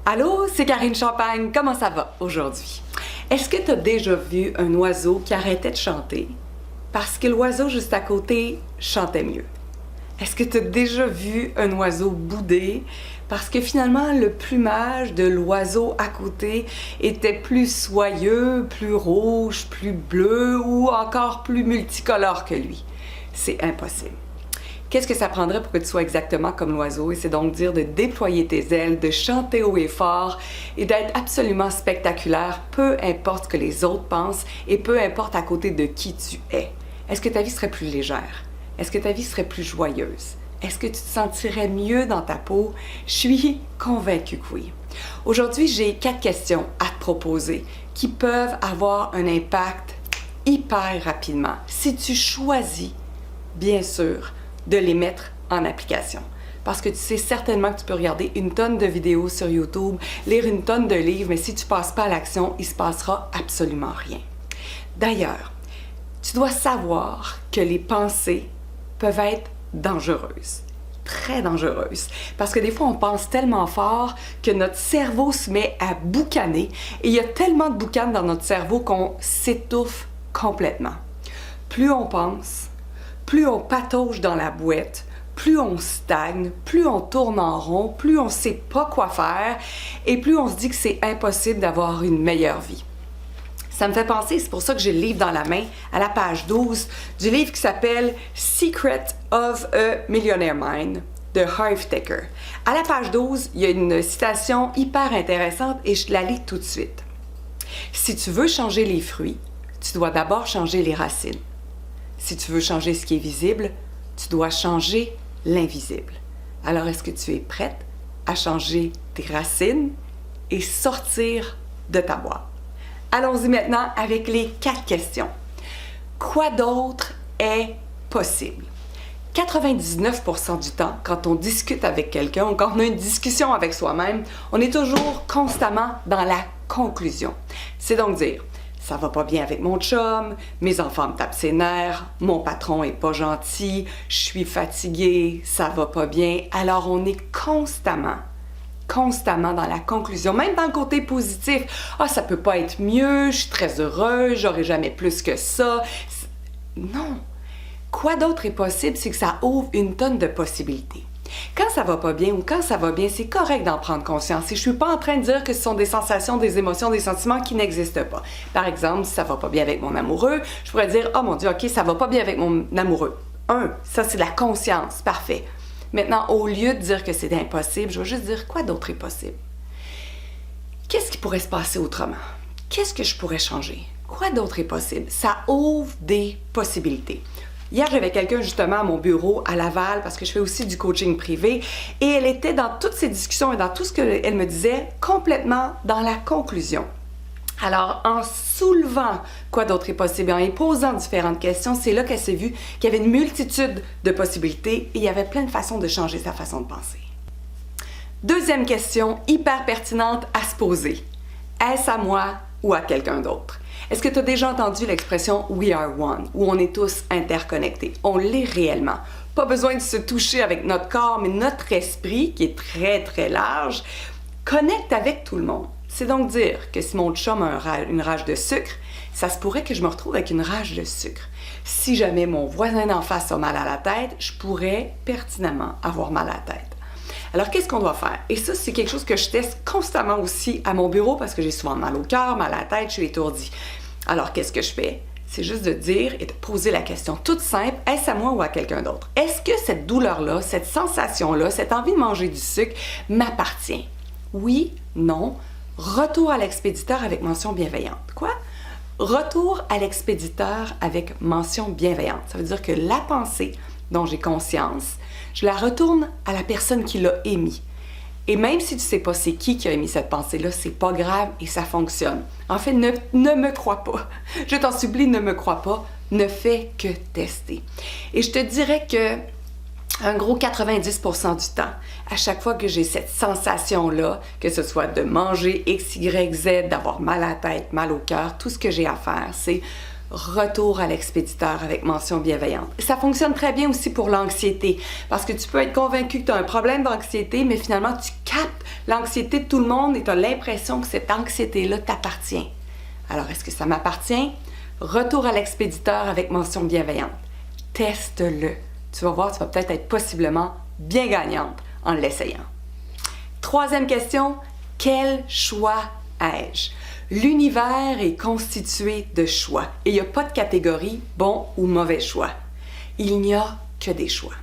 Allô, c'est Karine Champagne, comment ça va aujourd'hui? Est-ce que tu as déjà vu un oiseau qui arrêtait de chanter parce que l'oiseau juste à côté chantait mieux? Est-ce que tu as déjà vu un oiseau bouder parce que finalement le plumage de l'oiseau à côté était plus soyeux, plus rouge, plus bleu ou encore plus multicolore que lui? C'est impossible. Qu'est-ce que ça prendrait pour que tu sois exactement comme l'oiseau? Et c'est donc dire de déployer tes ailes, de chanter haut et fort et d'être absolument spectaculaire, peu importe ce que les autres pensent et peu importe à côté de qui tu es. Est-ce que ta vie serait plus légère? Est-ce que ta vie serait plus joyeuse? Est-ce que tu te sentirais mieux dans ta peau? Je suis convaincue que oui. Aujourd'hui, j'ai 4 questions à te proposer qui peuvent avoir un impact hyper rapidement si tu choisis, bien sûr, de les mettre en application. Parce que tu sais certainement que tu peux regarder une tonne de vidéos sur YouTube, lire une tonne de livres, mais si tu ne passes pas à l'action, il ne se passera absolument rien. D'ailleurs, tu dois savoir que les pensées peuvent être dangereuses, très dangereuses. Parce que des fois, on pense tellement fort que notre cerveau se met à boucaner et il y a tellement de boucan dans notre cerveau qu'on s'étouffe complètement. Plus on pense, plus on patauge dans la boîte, plus on stagne, plus on tourne en rond, plus on ne sait pas quoi faire et plus on se dit que c'est impossible d'avoir une meilleure vie. Ça me fait penser, c'est pour ça que j'ai le livre dans la main, à la page 12 du livre qui s'appelle « Secret of a Millionaire Mind » de Harv Eker. À la page 12, il y a une citation hyper intéressante et je la lis tout de suite. « Si tu veux changer les fruits, tu dois d'abord changer les racines. Si tu veux changer ce qui est visible, tu dois changer l'invisible. Alors, est-ce que tu es prête à changer tes racines et sortir de ta boîte? » Allons-y maintenant avec les 4 questions. Quoi d'autre est possible? 99% du temps, quand on discute avec quelqu'un ou quand on a une discussion avec soi-même, on est toujours constamment dans la conclusion. C'est donc dire ça va pas bien avec mon chum, mes enfants me tapent ses nerfs, mon patron est pas gentil, je suis fatiguée, ça va pas bien. Alors on est constamment dans la conclusion, même dans le côté positif. Ah, ça peut pas être mieux, je suis très heureuse, j'aurai jamais plus que ça. Non. Quoi d'autre est possible, c'est que ça ouvre une tonne de possibilités. Quand ça va pas bien ou quand ça va bien, c'est correct d'en prendre conscience. Et je suis pas en train de dire que ce sont des sensations, des émotions, des sentiments qui n'existent pas. Par exemple, si ça va pas bien avec mon amoureux, je pourrais dire « Oh mon Dieu, ok, ça va pas bien avec mon amoureux. » Ça c'est la conscience, parfait. Maintenant, au lieu de dire que c'est impossible, je vais juste dire quoi d'autre est possible. Qu'est-ce qui pourrait se passer autrement? Qu'est-ce que je pourrais changer? Quoi d'autre est possible? Ça ouvre des possibilités. Hier, j'avais quelqu'un justement à mon bureau à Laval parce que je fais aussi du coaching privé et elle était dans toutes ces discussions et dans tout ce qu'elle me disait complètement dans la conclusion. Alors, en soulevant quoi d'autre est possible, en y posant différentes questions, c'est là qu'elle s'est vue qu'il y avait une multitude de possibilités et il y avait plein de façons de changer sa façon de penser. Deuxième question hyper pertinente à se poser. Est-ce à moi ou à quelqu'un d'autre? Est-ce que tu as déjà entendu l'expression « we are one » où on est tous interconnectés? On l'est réellement. Pas besoin de se toucher avec notre corps, mais notre esprit, qui est très très large, connecte avec tout le monde. C'est donc dire que si mon chum a une rage de sucre, ça se pourrait que je me retrouve avec une rage de sucre. Si jamais mon voisin d'en face a mal à la tête, je pourrais pertinemment avoir mal à la tête. Alors, qu'est-ce qu'on doit faire? Et ça, c'est quelque chose que je teste constamment aussi à mon bureau parce que j'ai souvent mal au cœur, mal à la tête, je suis étourdie. Alors, qu'est-ce que je fais? C'est juste de dire et de poser la question toute simple, est-ce à moi ou à quelqu'un d'autre? Est-ce que cette douleur-là, cette sensation-là, cette envie de manger du sucre m'appartient? Oui, non. Retour à l'expéditeur avec mention bienveillante. Quoi? Retour à l'expéditeur avec mention bienveillante. Ça veut dire que la pensée dont j'ai conscience, je la retourne à la personne qui l'a émise. Et même si tu ne sais pas c'est qui a émis cette pensée-là, c'est pas grave et ça fonctionne. En fait, ne me crois pas. Je t'en supplie, ne me crois pas. Ne fais que tester. Et je te dirais que un gros 90% du temps, à chaque fois que j'ai cette sensation-là, que ce soit de manger X, Y, Z, d'avoir mal à la tête, mal au cœur, tout ce que j'ai à faire, c'est retour à l'expéditeur avec mention bienveillante. Ça fonctionne très bien aussi pour l'anxiété, parce que tu peux être convaincu que tu as un problème d'anxiété, mais finalement tu captes l'anxiété de tout le monde et tu as l'impression que cette anxiété-là t'appartient. Alors, est-ce que ça m'appartient? Retour à l'expéditeur avec mention bienveillante. Teste-le. Tu vas voir, tu vas peut-être être possiblement bien gagnante en l'essayant. Troisième question, quel choix ai-je? L'univers est constitué de choix et il n'y a pas de catégorie bon ou mauvais choix. Il n'y a que des choix.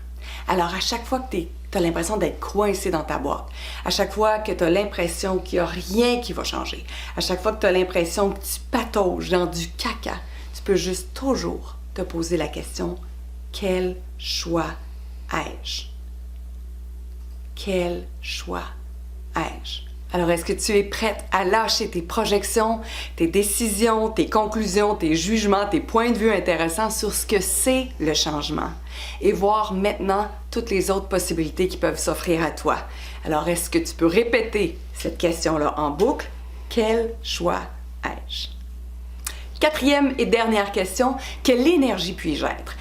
Alors, à chaque fois que tu as l'impression d'être coincé dans ta boîte, à chaque fois que tu as l'impression qu'il n'y a rien qui va changer, à chaque fois que tu as l'impression que tu patauges dans du caca, tu peux juste toujours te poser la question, quel choix ai-je? Quel choix ai-je? Alors, est-ce que tu es prête à lâcher tes projections, tes décisions, tes conclusions, tes jugements, tes points de vue intéressants sur ce que c'est le changement et voir maintenant toutes les autres possibilités qui peuvent s'offrir à toi? Alors, est-ce que tu peux répéter cette question-là en boucle? Quel choix ai-je? Quatrième et dernière question, quelle énergie puis-je être?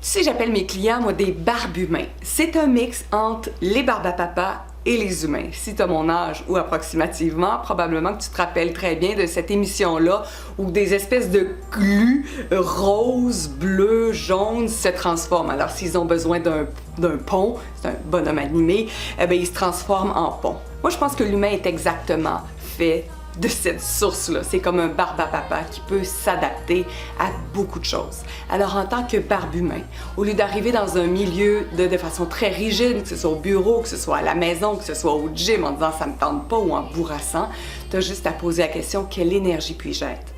Tu sais, j'appelle mes clients, moi, des barbumains. C'est un mix entre les barbapapas et les humains. Si tu as mon âge ou approximativement, probablement que tu te rappelles très bien de cette émission-là où des espèces de glu roses, bleus, jaunes se transforment. Alors, s'ils ont besoin d'un pont, c'est un bonhomme animé, eh bien, ils se transforment en pont. Moi, je pense que l'humain est exactement fait de cette source-là. C'est comme un barbapapa qui peut s'adapter à beaucoup de choses. Alors, en tant que barbumain, au lieu d'arriver dans un milieu de façon très rigide, que ce soit au bureau, que ce soit à la maison, que ce soit au gym en disant « ça me tente pas » ou en bourrassant, tu as juste à poser la question « quelle énergie puis-je être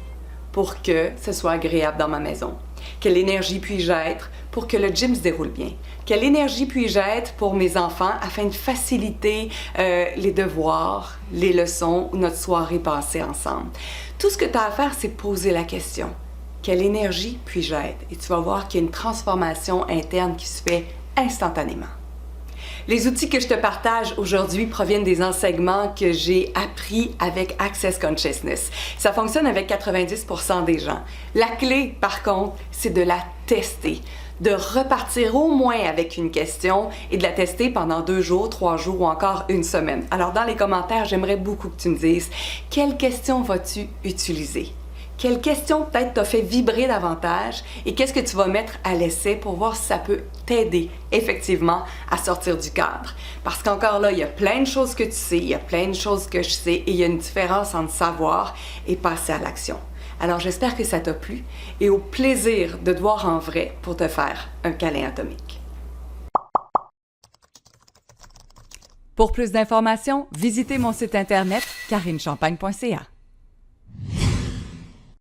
pour que ce soit agréable dans ma maison? Quelle énergie puis-je être pour que le gym se déroule bien? Quelle énergie puis-je être pour mes enfants afin de faciliter les devoirs, les leçons ou notre soirée passée ensemble? Tout ce que tu as à faire, c'est poser la question. Quelle énergie puis-je être? Et tu vas voir qu'il y a une transformation interne qui se fait instantanément. Les outils que je te partage aujourd'hui proviennent des enseignements que j'ai appris avec Access Consciousness. Ça fonctionne avec 90% des gens. La clé, par contre, c'est de la tester, de repartir au moins avec une question et de la tester pendant 2 jours, 3 jours ou encore 1 semaine. Alors, dans les commentaires, j'aimerais beaucoup que tu me dises quelle question vas-tu utiliser? Quelle question peut-être t'a fait vibrer davantage et qu'est-ce que tu vas mettre à l'essai pour voir si ça peut t'aider effectivement à sortir du cadre. Parce qu'encore là, il y a plein de choses que tu sais, il y a plein de choses que je sais et il y a une différence entre savoir et passer à l'action. Alors j'espère que ça t'a plu et au plaisir de te voir en vrai pour te faire un câlin atomique. Pour plus d'informations, visitez mon site internet karinechampagne.ca.